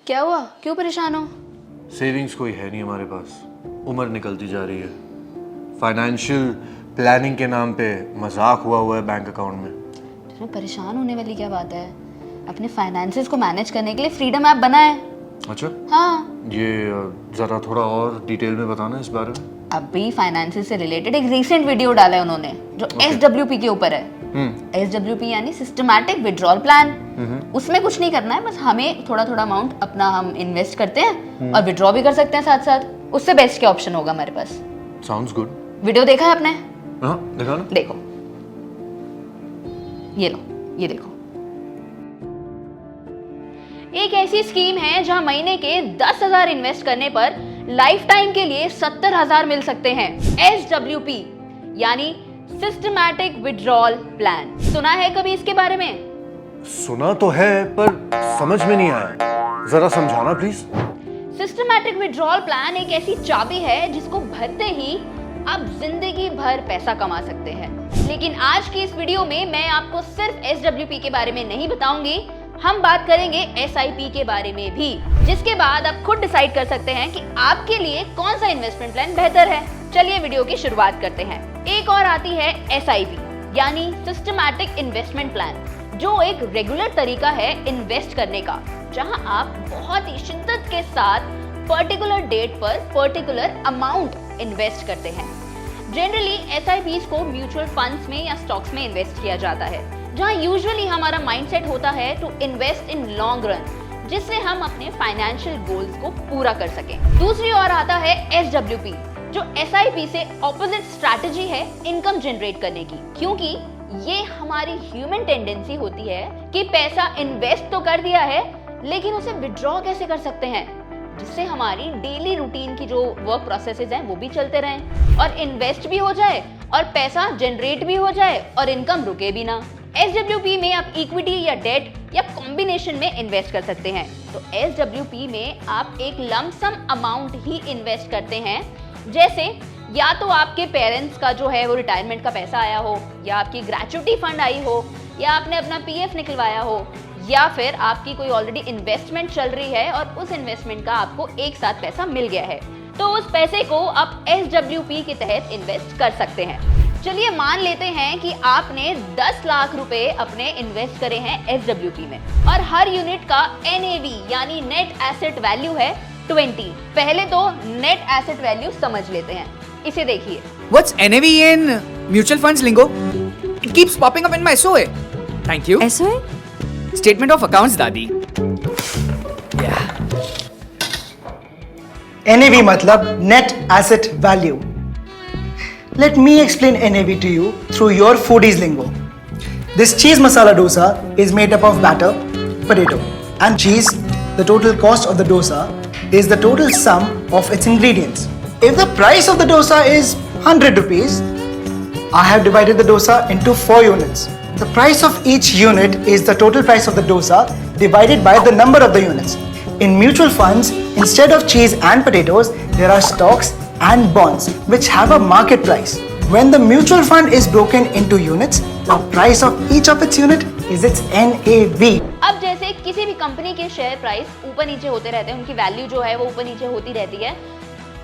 क्या हुआ, क्यों परेशान हो? सेविंग्स कोई है नहीं हमारे पास, उम्र निकलती जा रही है। फाइनेंशियल प्लानिंग के नाम पे मजाक हुआ है बैंक अकाउंट में। तुम्हें परेशान होने वाली क्या बात है? अपने फाइनेंसेस को मैनेज करने के लिए फ्रीडम ऐप बना है। अच्छा, हाँ, ये जरा थोड़ा और डिटेल में बताना इस बारे में। अभी फाइनेंसेस से रिलेटेड एक रीसेंट वीडियो डाला है उन्होंने जो SWP के ऊपर है। SWP यानी सिस्टमैटिक विड्रॉल प्लान। उसमें कुछ नहीं करना है, बस हमें थोड़ा थोड़ा अमाउंट अपना हम इन्वेस्ट करते हैं और विड्रॉ भी कर सकते हैं साथ साथ। उससे बेस्ट क्या ऑप्शन होगा हमारे पास? Sounds good. वीडियो देखा है आपने? हाँ, देखा ना। देखो, ये लो, ये देखो। एक ऐसी स्कीम है जहां महीने के 10,000 इन्वेस्ट करने पर लाइफ टाइम के लिए 70,000 मिल सकते हैं। SWP यानी सिस्टमैटिक विड्रॉल प्लान। सुना है कभी इसके बारे में? सुना तो है पर समझ में नहीं आया, जरा समझाना प्लीज। सिस्टमैटिक विड्रॉल प्लान एक ऐसी चाबी है जिसको भरते ही आप जिंदगी भर पैसा कमा सकते हैं। लेकिन आज की इस वीडियो में मैं आपको सिर्फ SWP के बारे में नहीं बताऊंगी, हम बात करेंगे SIP के बारे में भी, जिसके बाद आप खुद डिसाइड कर सकते हैं कि आपके लिए कौन सा इन्वेस्टमेंट प्लान बेहतर है। चलिए वीडियो की शुरुआत करते हैं। एक और आती है SIP यानी सिस्टमैटिक इन्वेस्टमेंट प्लान, जो एक रेगुलर तरीका है इन्वेस्ट करने का, जहां आप बहुत ही शिद्दत के साथ पर्टिकुलर डेट पर पर्टिकुलर अमाउंट इन्वेस्ट करते हैं। जनरली SIPs को म्यूचुअल फंड्स में या स्टॉक्स में इन्वेस्ट किया जाता है, जहां यूजुअली हमारा माइंडसेट होता है to invest in long run, जिससे हम अपने फाइनेंशियल गोल्स को पूरा कर सकें। दूसरी ओर आता है SWP, जो SIP से ऑपोजिट स्ट्रैटेजी है इनकम जनरेट करने की, क्योंकि ये हमारी ह्यूमन टेंडेंसी होती है कि पैसा इन्वेस्ट तो कर दिया है लेकिन उसे विड्रॉ कैसे कर सकते हैं, जिससे हमारी डेली रूटीन की जो वर्क प्रोसेसेस हैं वो भी चलते रहें और इन्वेस्ट भी हो जाए और पैसा जनरेट भी हो जाए और इनकम रुके भी ना। SWP में आप इक्विटी या डेट या कॉम्बिनेशन में इन्वेस्ट कर सकते हैं। तो SWP में आप एक लंप सम अमाउंट ही इन्वेस्ट करते हैं, जैसे या तो आपके पेरेंट्स का जो है वो रिटायरमेंट का पैसा आया हो, या आपकी ग्रेच्युटी फंड आई हो, या आपने अपना PF निकलवाया हो, या फिर आपकी कोई ऑलरेडी इन्वेस्टमेंट चल रही है और उस इन्वेस्टमेंट का आपको एक साथ पैसा मिल गया है, तो उस पैसे को आप SWP के तहत इन्वेस्ट कर सकते हैं। चलिए मान लेते हैं कि आपने 10 लाख रुपए अपने इन्वेस्ट करे हैं SWP में और हर यूनिट का NAV यानी नेट एसेट वैल्यू है 20। पहले तो नेट एसेट वैल्यू समझ लेते हैं, इसे देखिए। What's NAV in mutual funds lingo? It keeps popping up in my SOA. Thank you. SOA? Statement of accounts, Dadi. Yeah. NAV मतलब Net Asset Value. Let me explain NAV to you through your foodies lingo. This cheese masala dosa is made up of batter, potato, and cheese. The total cost of the dosa is the total sum of its ingredients. If the price of the dosa is 100 rupees, I have divided the dosa into 4 units. The price of each unit is the total price of the dosa divided by the number of the units. In mutual funds, instead of cheese and potatoes, there are stocks and bonds which have a market price. When the mutual fund is broken into units, the price of each of its unit is its NAV. अब जैसे किसी भी company के share price ऊपर नीचे होते रहते हैं, उनकी वैल्यू जो है वो ऊपर नीचे होती रहती है,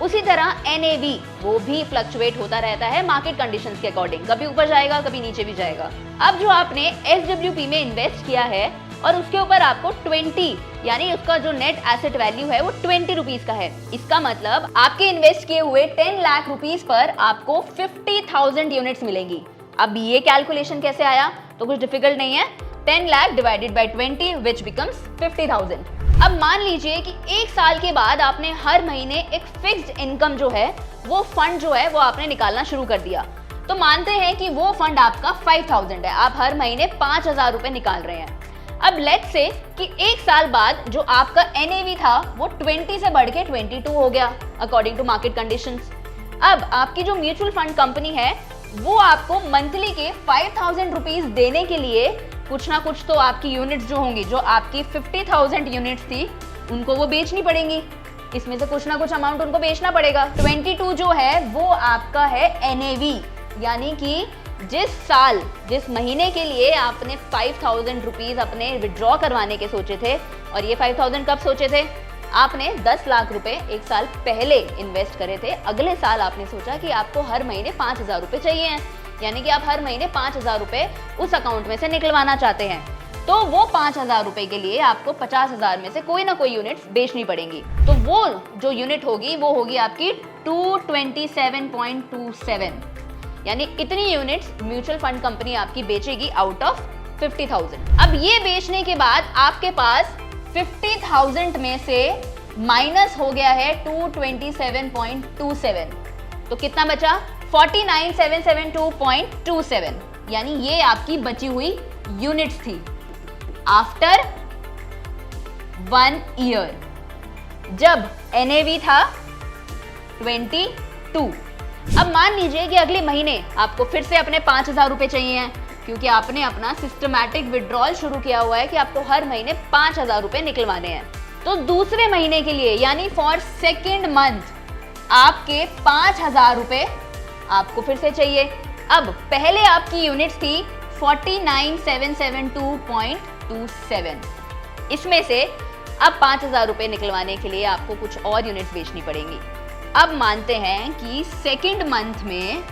उसी तरह NAV वो भी फ्लक्चुएट होता रहता है मार्केट कंडीशंस के अकॉर्डिंग, कभी ऊपर जाएगा कभी नीचे भी जाएगा। अब जो आपने SWP में इन्वेस्ट किया है और उसके ऊपर आपको 20 यानी उसका जो नेट एसेट वैल्यू है वो 20 रुपीज का है, इसका मतलब आपके इन्वेस्ट किए हुए 10 लाख रुपीज पर आपको 50,000 यूनिट्स मिलेंगी। अब ये कैलकुलेशन कैसे आया? तो कुछ डिफिकल्ट नहीं है, 10 lakh divided by 20 which becomes 50,000। अब मान लीजिए कि एक साल के बाद आपने हर महीने एक फिक्स्ड इनकम जो है वो फंड जो है वो आपने निकालना शुरू कर दिया, तो मानते हैं कि वो फंड आपका 5,000 है, आप हर महीने 5,000 रुपए निकाल रहे हैं। अब लेट्स से कि एक साल बाद जो आपका NAV था वो 20 से बढ़ के 22 हो गया अकॉर्डिंग टू मार्केट कंडीशंस। अब आपकी जो म्यूचुअल फंड कंपनी है वो आपको मंथली के 5,000 रुपीज देने के लिए कुछ ना कुछ तो आपकी यूनिट्स जो होंगी, जो आपकी 50,000 यूनिट्स थी, उनको वो बेचनी पड़ेंगी। इसमें से कुछ ना कुछ अमाउंट उनको बेचना पड़ेगा। 22 जो है वो आपका है NAV यानी कि जिस साल, जिस महीने के लिए आपने 5,000 रुपीज अपने विड्रॉ करवाने के सोचे थे, और ये 5,000 कब सोचे थे? आपने 10 लाख रुपए एक साल पहले इन्वेस्ट करे थे। अगले साल आपने सोचा कि आपको हर महीने 5,000 रुपए चाहिए हैं, यानी कि आप हर महीने 5,000 रुपए उस अकाउंट में से निकलवाना चाहते हैं। तो वो 5,000 रुपए के लिए आपको 50,000 में से कोई ना कोई यूनिट बेचनी पड़ेंगी। तो वो जो यूनिट होगी वो होगी आपकी 227.27, यानी इतनी यूनिट्स म्यूचुअल फंड कंपनी आपकी बेचेगी आउट ऑफ 50,000। अब ये बेचने के बाद आपके पास 50,000 में से माइनस हो गया है 227.27, तो कितना बचा? 49,772.27, यानी ये आपकी बची हुई यूनिट्स थी आफ्टर 1 ईयर, जब NAV था 22। अब मान लीजिए कि अगले महीने आपको फिर से अपने 5,000 रुपए चाहिए हैं, क्योंकि आपने अपना सिस्टमैटिक विड्रॉल शुरू किया हुआ है कि आपको हर महीने 5,000 रुपए निकलवाने हैं। तो दूसरे महीने के लिए यानी फॉर सेकेंड मंथ आपके 5,000 रुपए आपको फिर से चाहिए। अब पहले आपकी यूनिट्स थी 49,772.27, इसमें से अब 5,000 रुपए निकलवाने के लिए आपको कुछ और यूनिट्स बेचनी पड़ेंगी। अब मानते हैं कि सेकेंड मंथ में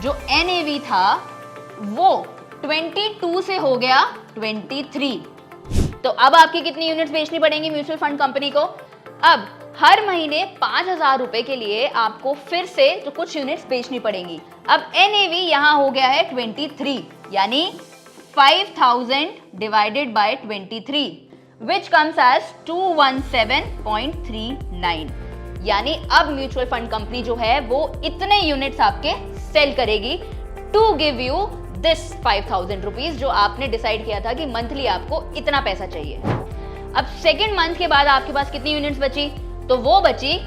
जो NAV था वो 22 से हो गया 23, तो अब आपकी कितनी यूनिट्स बेचनी पड़ेंगी म्यूचुअल फंड कंपनी को? अब हर महीने 5,000 रुपए के लिए आपको फिर से जो कुछ यूनिट्स बेचनी पड़ेंगी। अब NAV यहां हो गया है 23, यानी 5,000 divided by 23 which comes as 217.39, यानी अब म्यूचुअल फंड कंपनी जो है वो इतने यूनिट्स आपके सेल करेगी to give you this 5,000 rupees, जो आपने डिसाइड किया था कि मंथली आपको इतना पैसा चाहिए। अब सेकेंड मंथ के बाद आपके पास कितनी यूनिट्स बची? तो वो बची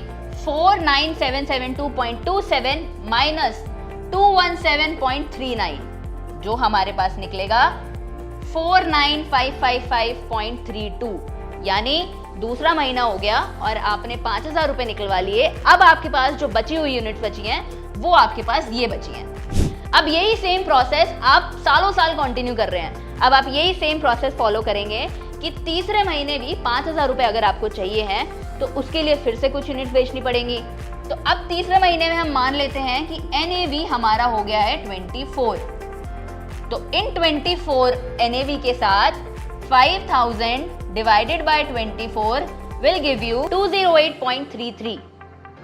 49,772.27 माइनस 217.39, जो हमारे पास निकलेगा 49,555.32, यानी दूसरा महीना हो गया और आपने 5,000 रुपए निकलवा लिए। अब आपके पास जो बची हुई यूनिट्स बची हैं वो आपके पास ये बची हैं। अब यही सेम प्रोसेस आप सालों साल कंटिन्यू कर रहे हैं। अब आप यही सेम प्रोसेस फॉलो करेंगे कि तीसरे महीने भी 5,000 रुपए अगर आपको चाहिए हैं तो उसके लिए फिर से कुछ यूनिट बेचनी पड़ेंगी। तो अब तीसरे महीने में हम मान लेते हैं कि NAV हमारा हो गया है 24, तो इन 24 NAV के साथ 5,000 divided bye 24 will give you 208.33।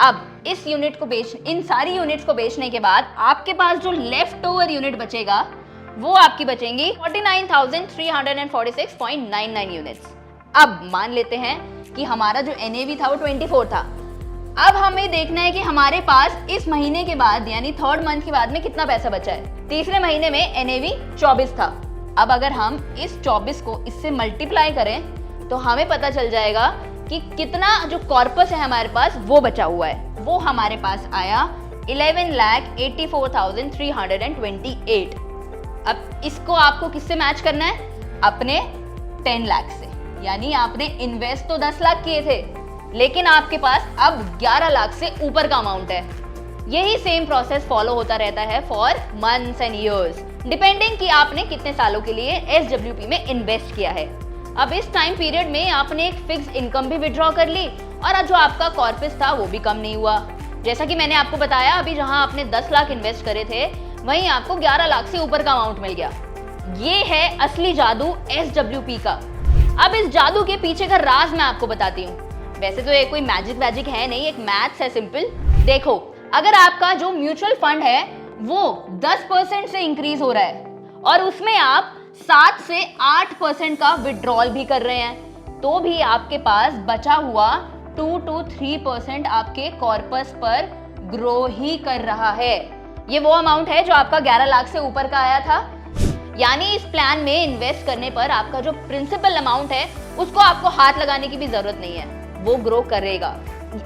अब इस यूनिट को इन सारी यूनिट्स को बेचने के बाद आपके पास जो लेफ्ट ओवर यूनिट बचेगा वो आपकी बचेंगी 49,346.99 यूनिट्स। अब मान लेते हैं कि हमारा जो NAV था वो 24 था। अब हमें देखना है कि हमारे पास इस महीने के बाद यानी थर्ड मंथ के बाद में कितना पैसा बचा है। तीसरे महीने में NAV 24 था। अब अगर हम इस 24 को इससे मल्टीप्लाई करें तो हमें पता चल जाएगा कि कितना जो कॉर्पस है हमारे पास वो बचा हुआ है। वो हमारे पास आया 11,84,328। अब इसको आपको किससे मैच करना है? अपने 10 लाख से, यानी आपने इन्वेस्ट तो 10 लाख किए थे लेकिन आपके पास अब 11 लाख से ऊपर का अमाउंट है। यही सेम प्रोसेस फॉलो होता रहता है for months and years, depending कि आपने कितने सालों के लिए SWP में इन्वेस्ट किया है। अब इस टाइम पीरियड में आपने एक फिक्स इनकम भी विड्रॉ कर ली और जो आपका कॉर्पस था वो भी कम नहीं हुआ। जैसा कि मैंने आपको बताया, अभी जहां आपने 10 लाख इन्वेस्ट करे थे वहीं आपको 11 लाख से ऊपर का अमाउंट मिल गया। ये है असली जादू SWP का। अब इस जादू के पीछे का राज मैं आपको बताती हूँ। वैसे तो ये कोई मैजिक है नहीं, एक मैथ्स है सिंपल। देखो, अगर आपका जो म्यूचुअल फंड है वो 10% से इंक्रीज हो रहा है और उसमें आप 7 से 8% का विड्रॉल भी कर रहे हैं, तो भी आपके पास बचा हुआ 2 to 3% आपके कॉर्पस पर ग्रो ही कर रहा है। ये वो अमाउंट है जो आपका 11 लाख से ऊपर का आया था। यानी इस प्लान में इन्वेस्ट करने पर आपका जो प्रिंसिपल अमाउंट है उसको आपको हाथ लगाने की भी जरूरत नहीं है, वो ग्रो करेगा।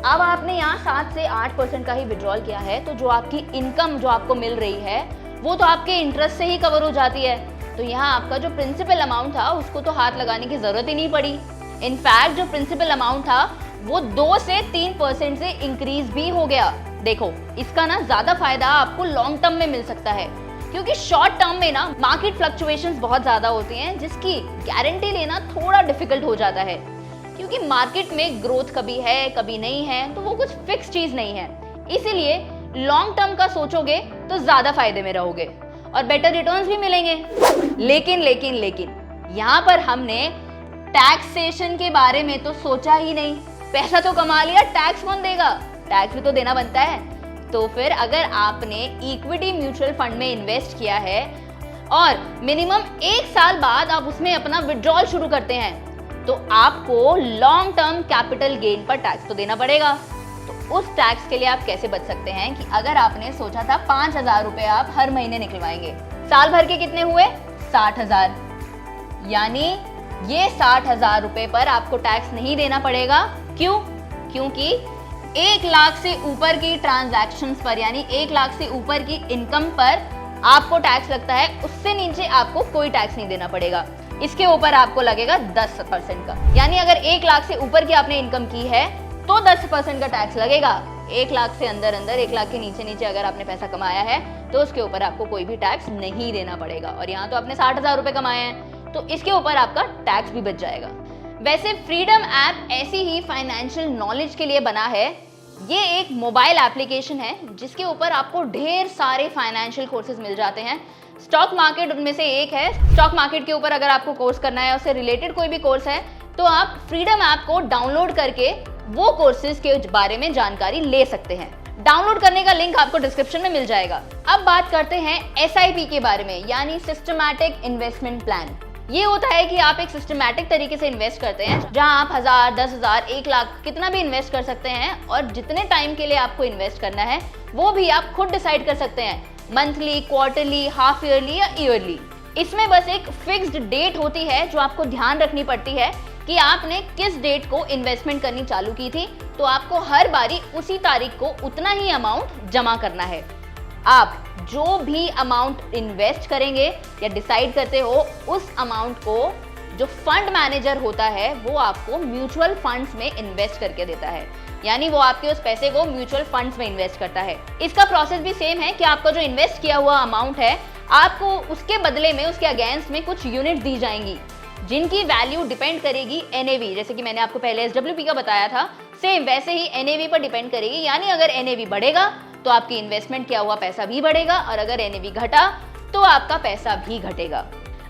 अब आपने यहाँ 7 से 8% का ही विड्रॉल किया है, तो जो आपकी इनकम जो आपको मिल रही है वो तो आपके इंटरेस्ट से ही कवर हो जाती है। तो यहाँ आपका जो प्रिंसिपल अमाउंट था उसको तो हाथ लगाने की जरूरत ही नहीं पड़ी। इनफैक्ट जो प्रिंसिपल अमाउंट था वो 2 से 3% से इंक्रीज भी हो गया। देखो, इसका ना ज्यादा फायदा आपको लॉन्ग टर्म में मिल सकता है, क्योंकि शॉर्ट टर्म में ना मार्केट फ्लक्चुएशंस बहुत ज्यादा होती हैं, जिसकी गारंटी लेना थोड़ा डिफिकल्ट हो जाता है, क्योंकि मार्केट में ग्रोथ कभी है कभी नहीं है, तो वो कुछ फिक्स चीज नहीं है। इसीलिए लॉन्ग टर्म का सोचोगे तो ज्यादा फायदे में रहोगे और बेटर रिटर्न्स भी मिलेंगे। लेकिन यहाँ पर हमने टैक्सेशन के बारे में तो सोचा ही नहीं। पैसा तो कमा लिया, टैक्स कौन देगा? टैक्स भी तो देना बनता है। तो फिर अगर आपने इक्विटी म्यूचुअल फंड में इन्वेस्ट किया है और मिनिमम 1 साल बाद आप उसमें अपना विड्रॉल शुरू करते हैं, तो आपको लॉन्ग टर्म कैपिटल गेन पर टैक्स तो देना पड़ेगा। तो उस टैक्स के लिए आप कैसे बच सकते हैं कि अगर आपने सोचा था 5,000 रुपए आप हर महीने निकलवाएंगे, साल भर के कितने हुए? 60,000। यानी ये 60,000 रुपए पर आपको टैक्स नहीं देना पड़ेगा। क्यों? क्योंकि 1 लाख से ऊपर की ट्रांजैक्शंस पर, यानी 1 लाख से ऊपर की इनकम पर आपको टैक्स लगता है, उससे नीचे आपको कोई टैक्स नहीं देना पड़ेगा। इसके ऊपर आपको लगेगा 10% का। यानी अगर 1 लाख से ऊपर की आपने इनकम की है तो 10% का टैक्स लगेगा। 1 लाख से अंदर 1 लाख के नीचे अगर आपने पैसा कमाया है तो उसके ऊपर आपको कोई भी टैक्स नहीं देना पड़ेगा। और यहाँ तो आपने 60,000 रुपए कमाए हैं तो इसके ऊपर आपका टैक्स भी बच जाएगा। वैसे फ्रीडम ऐप ऐसी ही फाइनेंशियल नॉलेज के लिए बना है। ये एक मोबाइल एप्लीकेशन है जिसके ऊपर आपको ढेर सारे फाइनेंशियल कोर्सेज मिल जाते हैं। स्टॉक मार्केट उनमें से एक है। स्टॉक मार्केट के ऊपर अगर आपको कोर्स करना है, उससे रिलेटेड कोई भी कोर्स है, तो आप फ्रीडम ऐप को डाउनलोड करके वो कोर्सेज के बारे में जानकारी ले सकते हैं। डाउनलोड करने का लिंक आपको डिस्क्रिप्शन में मिल जाएगा। अब बात करते हैं SIP के बारे में, यानी सिस्टमैटिक इन्वेस्टमेंट प्लान। ये होता है कि आप एक सिस्टमैटिक तरीके से इन्वेस्ट करते हैं, जहां आप 1000, 10,000, 1 लाख कितना भी इन्वेस्ट कर सकते हैं और जितने टाइम के लिए आपको इन्वेस्ट करना है वो भी आप खुद डिसाइड कर सकते हैं, मंथली, क्वार्टरली, हाफ ईयरली या ईयरली। इसमें बस एक फिक्स्ड डेट होती है जो आपको ध्यान रखनी पड़ती है कि आपने किस डेट को इन्वेस्टमेंट करनी चालू की थी, तो आपको हर बारी उसी तारीख को उतना ही अमाउंट जमा करना है। आप जो भी अमाउंट इन्वेस्ट करेंगे या डिसाइड करते हो, उस अमाउंट को जो फंड मैनेजर होता है वो आपको म्यूचुअल फंड्स में इन्वेस्ट करके देता है, यानी वो आपके उस पैसे को म्यूचुअल फंड्स में इन्वेस्ट करता है। इसका प्रोसेस भी सेम है कि आपका जो इन्वेस्ट किया हुआ अमाउंट है, आपको उसके बदले में, उसके अगेंस्ट में कुछ यूनिट दी जाएंगी जिनकी वैल्यू डिपेंड करेगी NAV। जैसे कि मैंने आपको पहले SWP का बताया था, सेम वैसे ही NAV पर डिपेंड करेगी। यानी अगर NAV बढ़ेगा तो आपकी इन्वेस्टमेंट किया हुआ पैसा भी बढ़ेगा और अगर NAV घटा तो आपका पैसा भी घटेगा।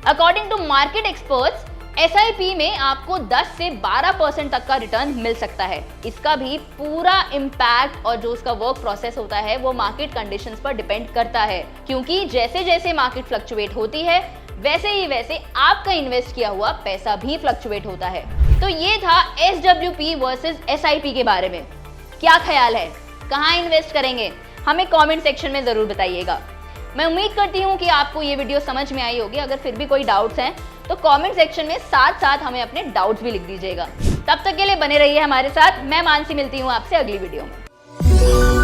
According to market experts, SIP में आपको 10 से 12% तक का रिटर्न मिल सकता है। इसका भी पूरा इम्पैक्ट और जो उसका वर्क प्रोसेस होता है वो मार्केट कंडीशंस पर डिपेंड करता है, क्योंकि जैसे जैसे मार्केट फ्लक्चुएट होती है वैसे ही वैसे आपका इन्वेस्ट किया हुआ पैसा भी फ्लक्चुएट होता है। तो ये था SWP वर्सेस SIP के बारे में। क्या ख्याल है, कहाँ इन्वेस्ट करेंगे? हमें कमेंट सेक्शन में जरूर बताइएगा। मैं उम्मीद करती हूँ कि आपको ये वीडियो समझ में आई होगी। अगर फिर भी कोई डाउट्स हैं तो कमेंट सेक्शन में साथ साथ हमें अपने डाउट्स भी लिख दीजिएगा। तब तक के लिए बने रहिए हमारे साथ। मैं मानसी मिलती हूँ आपसे अगली वीडियो में।